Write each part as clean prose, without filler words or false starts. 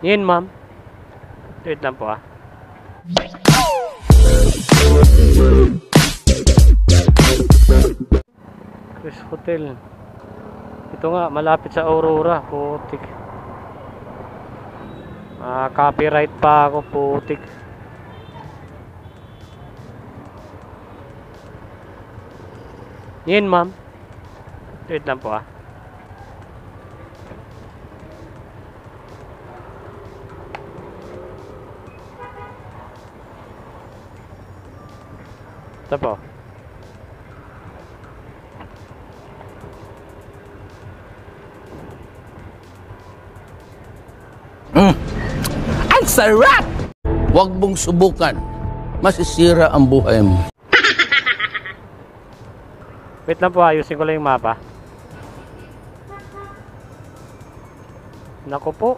Yun, ma'am. Wait lang po ah. Chris Hotel. Ito nga, malapit sa Aurora. Putik. Copyright pa ako, putik. Yun, ma'am. Wait lang po ah. Ito po. Ang sarap! Huwag mong subukan. Masisira ang buhay mo. Wait lang po, ayusin ko lang yung mapa. Naku po.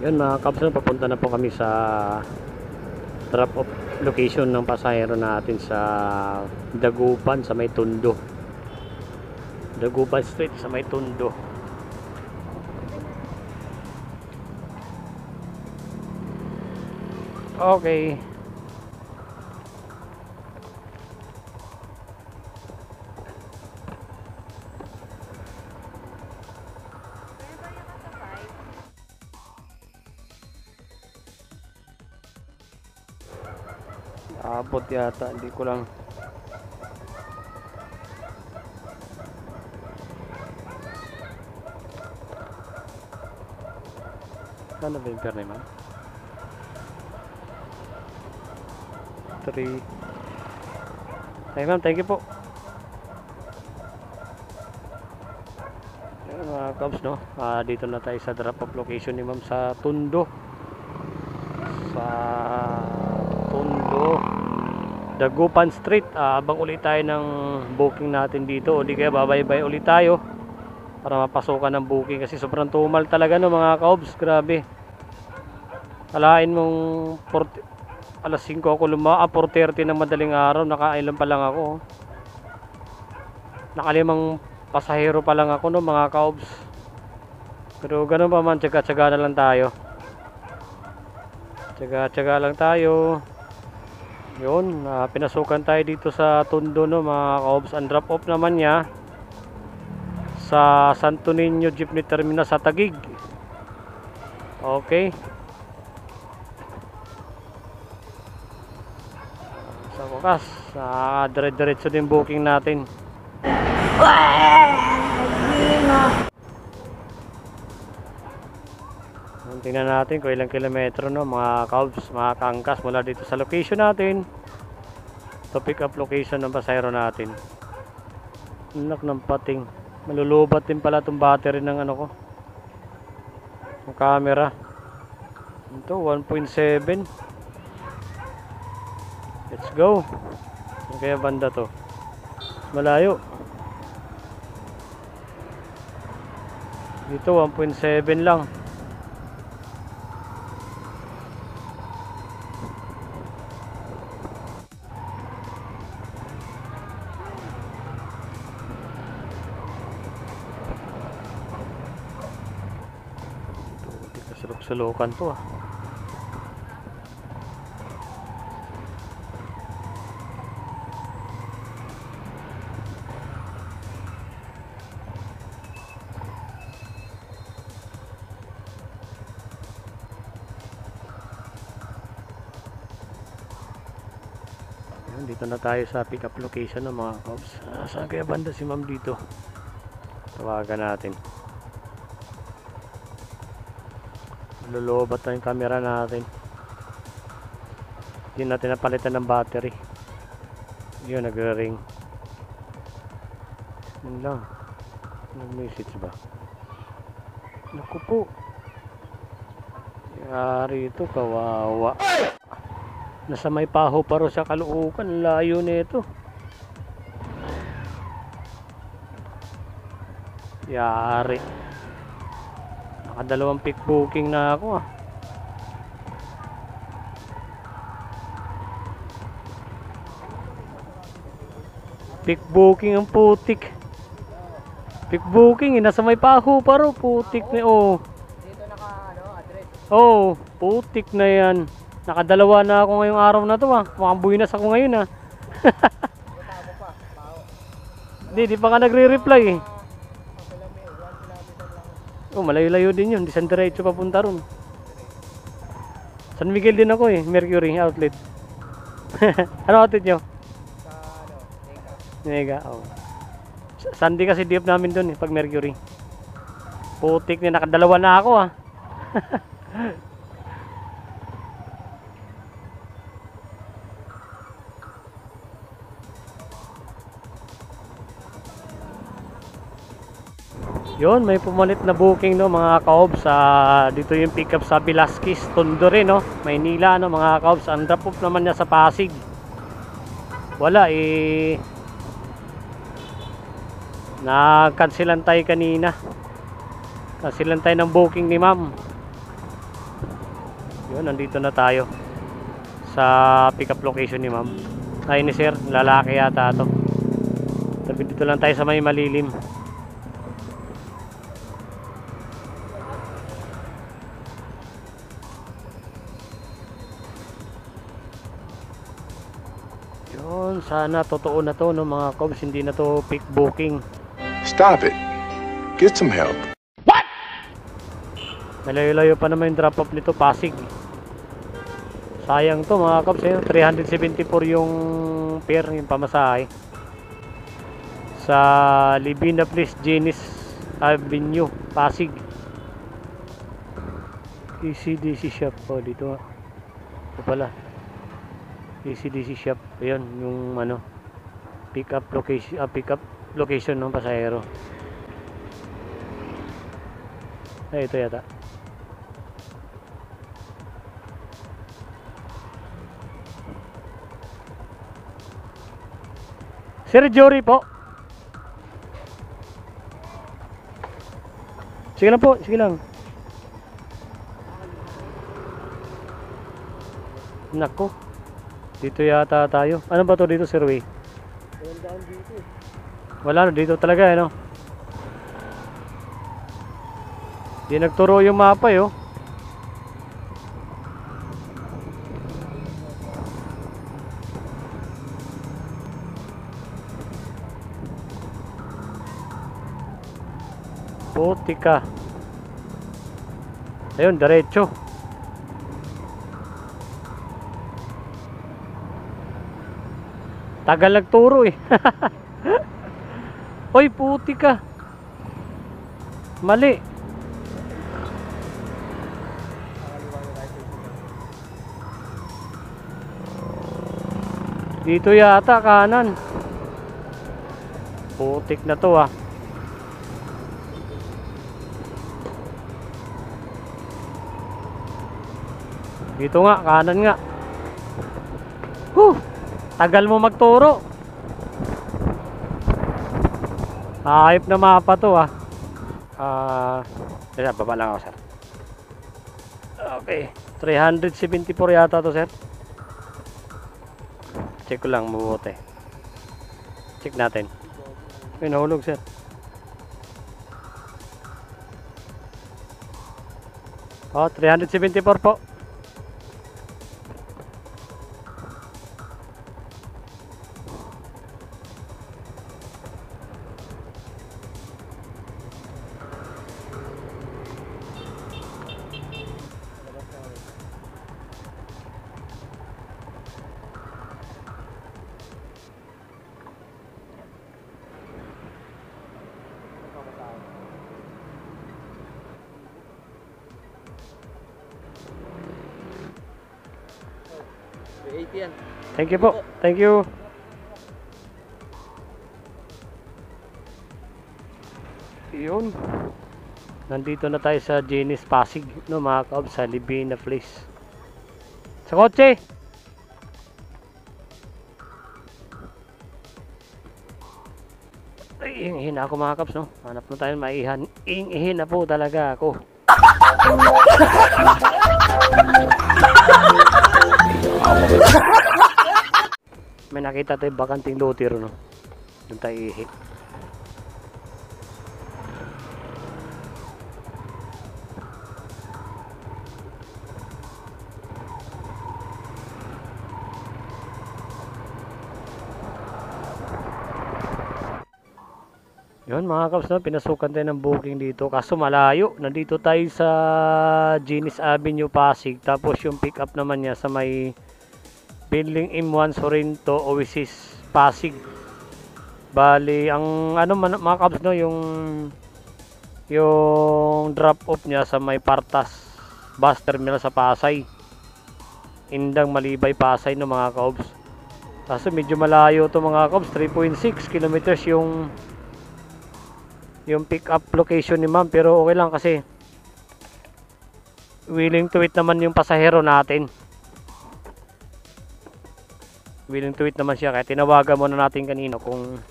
Yun mga kabs, papunta na po kami sa drop off location ng pasahero natin sa Dagupan sa may Tondo. Dagupan Street sa may Tondo. Okay. Abot yata, hindi ko lang. Ano ba yung pera naman? 3. Ay ma'am, thank you po. Ayan mga kabs, no? Dito na tayo sa drop off location ni ma'am sa Tondo. Sa Tondo Dagupan Street. Abang ulit tayo ng booking natin dito, o di kaya babay-bay ulit tayo para mapasukan ng booking kasi sobrang tumal talaga no mga kaobs. Grabe, alain mong 40, alas 5 ako 4:30 ng madaling araw, nakailan pa lang ako, nakalimang pasahero pa lang ako no mga kaobs. Pero ganun pa man, tsaga-tsaga na lang tayo, tsaga-tsaga lang tayo. Yun, pinasukan tayo dito sa Tondo no mga kaobs. Ang drop off naman niya sa Santo Niño Jeepney Terminal sa Taguig. Okay, sa wakas dire-diretso din booking natin. Tingnan natin kung ilang kilometro no mga kaobs, mga kaangkas, mula dito sa location natin to pick up location ng pasahero natin. Anak ng pating, malulubat din pala itong battery ng ano ko, ng camera. Ito 1.7. Let's go. Saan kaya banda to? Malayo dito, 1.7 lang. Sulok-sulukan to ah. Dito na tayo sa pick up location ng mga cops. Saan kaya banda si ma'am dito? Tawagan natin. Lulubat na yung camera natin. Hindi natin napalitan ng battery. Yun, nagre-ring. Yun lang. Nag-message ba? Naku po. Yari ito, kawawa. Nasa may paho pa rin sa Caloocan. Layo nito. Yari. Nakadalawang pick booking na ako ah. Pick booking ang putik. Pick booking, nasa may paho pa rin. Putik na oh. Dito naka address. Oh, putik na yan. Nakadalawa na ako ngayong araw na to ah. Mukhang buwinas ako ngayon ah. Tabo pa, tao. Di pa ka nagre-reply eh. 1 kilometer lang. Oh, malayo-layo din yun. Di saan diretso papunta ron. San Miguel din ako eh. Mercury outlet. Ano outlet nyo? Sa Teka. Mega, oh. Sunday kasi diop namin doon eh, pag Mercury. Putik na, nakadalawa na ako ah. Yun, may pumalit na booking no mga kaobs. Dito yung pick up sa Velasquez, Tondo rin no, Maynila no mga kaobs. Ang drop off naman niya sa Pasig. Wala eh. Nag-cancelan tayo kanina. Cancelan tayo ng booking ni ma'am. Yun, nandito na tayo sa pick up location ni ma'am. Ay ni sir, lalaki yata to. Tabi dito lang tayo sa may malilim. Yun, sana totoo na to no mga kabs, hindi na to pick booking. Stop it. Get some help. Malayo-layo pa naman yung drop off nito, Pasig. Sayang to mga kabs, 374 yung fare, yung pamasahe. Sa Libina Place, Genis Avenue, Pasig. ECDC shop po dito. Ito pala. ECDC shop. Ayun, yung ano, pick up location ng pasahero. Ay, ito yata. Sir Jory po. Sige lang po, sige lang. Nako. Dito yata tayo. Ano ba to dito, Sir Way? Wala na dito talaga, ano? Di nagturo yung mapa, yo. Putika. Ayun, diretso. Tagal nagturo eh. Oy, putika. Mali. Dito yata kanan. Putik na to ah. Dito nga, kanan nga. Tagal mo magturo. Ayop na mapa to ah. Baba lang ako, sir. Okay, 374 yata to, sir. Check ko lang mabuti. Check natin. May nahulog, sir. Oh, 374 po. Thank you po. Thank you. Yun. Nandito na tayo sa Genis Pasig, no mga kaob, sa Libina Place. Sa kotse! Ay, ihin na ako mga kaob, no? Hanap na tayo maihan. Ihin na po talaga ako. May nakita tayo bakanting loter, no? Doon tayo ihi. Yun mga kaps, no? Pinasukan tayo ng booking dito. Kaso malayo. Nandito tayo sa Genis Avenue, Pasig. Tapos yung pick up naman niya sa may Building M1 Sorrento, Oasis, Pasig. Bali, ang ano mga kaps, no? Yung drop off niya sa may Partas bus terminal sa Pasay. Indang Malibay, Pasay, no mga kaps. Kaso medyo malayo to mga kaps. 3.6 kilometers yung pick up location ni ma'am, pero okay lang kasi willing to wait naman yung pasahero natin. Willing to wait naman siya, kaya tinawagan muna natin kanina kung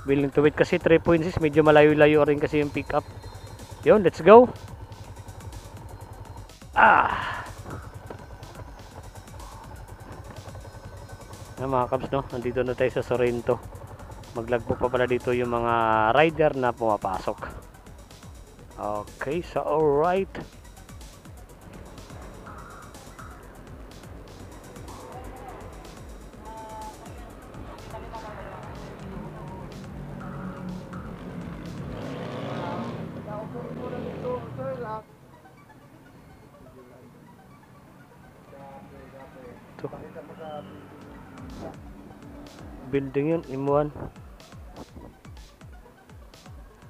willing to wait kasi 3.6 medyo malayo-layo rin kasi yung pick up. Yun, let's go. Mga kabs, no? Nandito na tayo sa Sorrento. Maglagpo pa pala dito yung mga rider na pumapasok. Okay, so alright. Ito. Building yun, M1.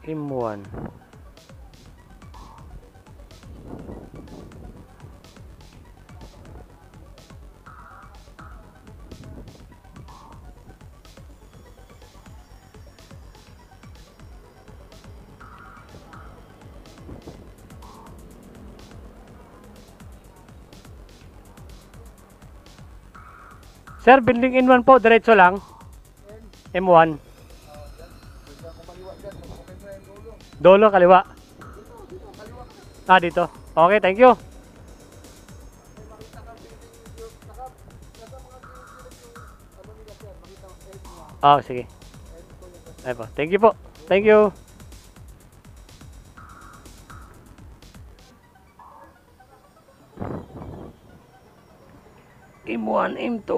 M1. Sir, building M1 po, diretso lang. M1. Dolo, kaliwa. Dito. Okay, thank you. Sige. Ay po. Thank you po. Thank you. M1, M2.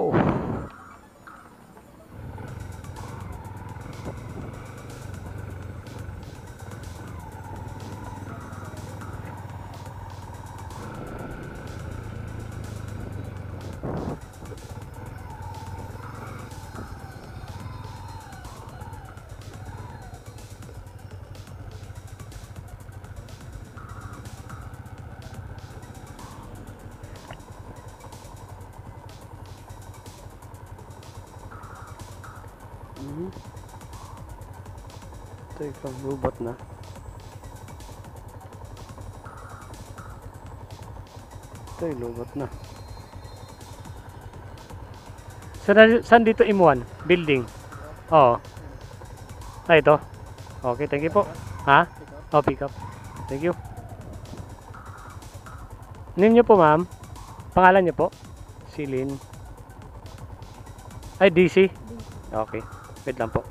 Ito yung robot na. Ito yung robot na. Saan dito M1? Building? Oo. Ito. Okay, thank you po. Ha? Pick up. Thank you. Name nyo po ma'am? Pangalan nyo po? Silin. Ay, DC? Okay. Wait lang po.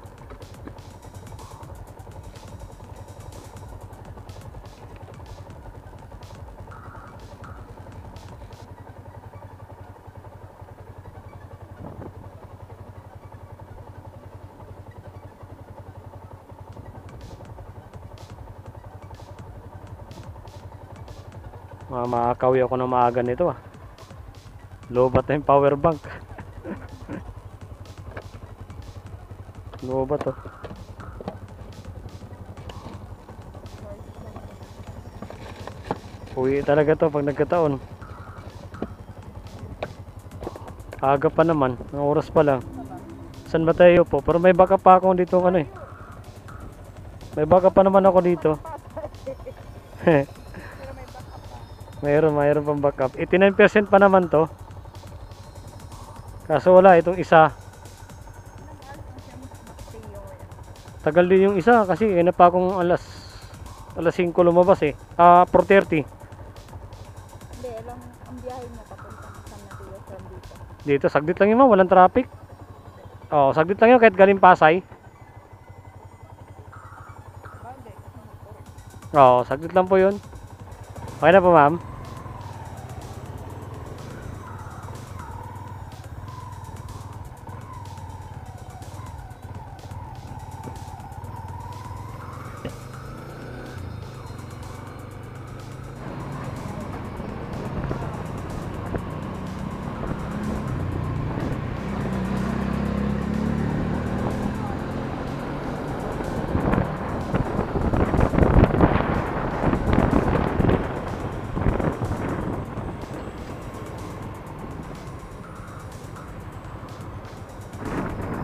Makakawi ako ng maaga nito Lobat na yung power bank. Lobat Uwi talaga to pag nagkataon. Aga pa naman, ang oras pa lang. Saan ba tayo po? Pero may backup pa ako dito May backup pa naman ako dito. Mayroon pang backup. 89% pa naman to. Kaso wala itong isa. Tagal din yung isa kasi na pa akong alas 5 lumabas eh. 4:30. Hindi, alam ang biyahe mo papunta sa Manila from dito. Dito, saglit lang yun ma'am, walang traffic. Oo, saglit lang yun kahit galing Pasay. Oo, saglit lang po yun. Okay na po ma'am.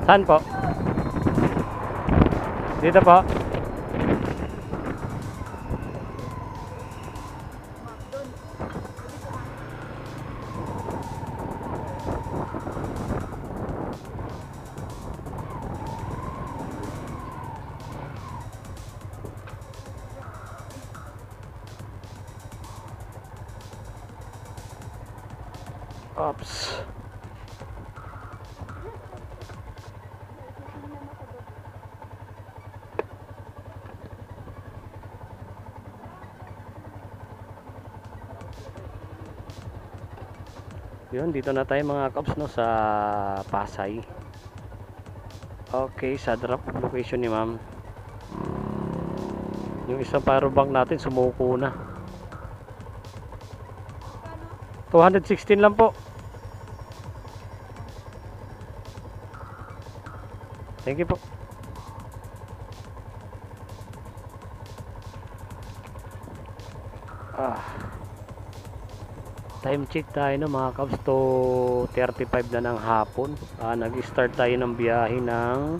Saan po? Dito po. Oops. Yun, dito na tayo mga kaps no, sa Pasay. Okay, sa drop location ni ma'am. Yung isang power bank natin sumuko na. 216 lang po. Thank you po. Time check tayo na mga kabs, 2:35 na ng hapon. Nag-start tayo ng biyahe ng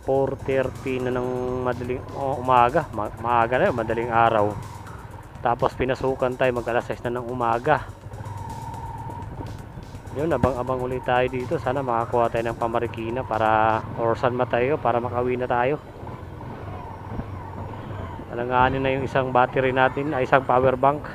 4:30 na ng madaling umaga. Maaga na yun, madaling araw. Tapos pinasukan tayo mag alas 6 na ng umaga. Yun, abang-abang ulit tayo dito. Sana makakuha tayo ng pamarikina para or San Mateo para makauwi na tayo. Alanganin na yung isang battery natin, isang power bank.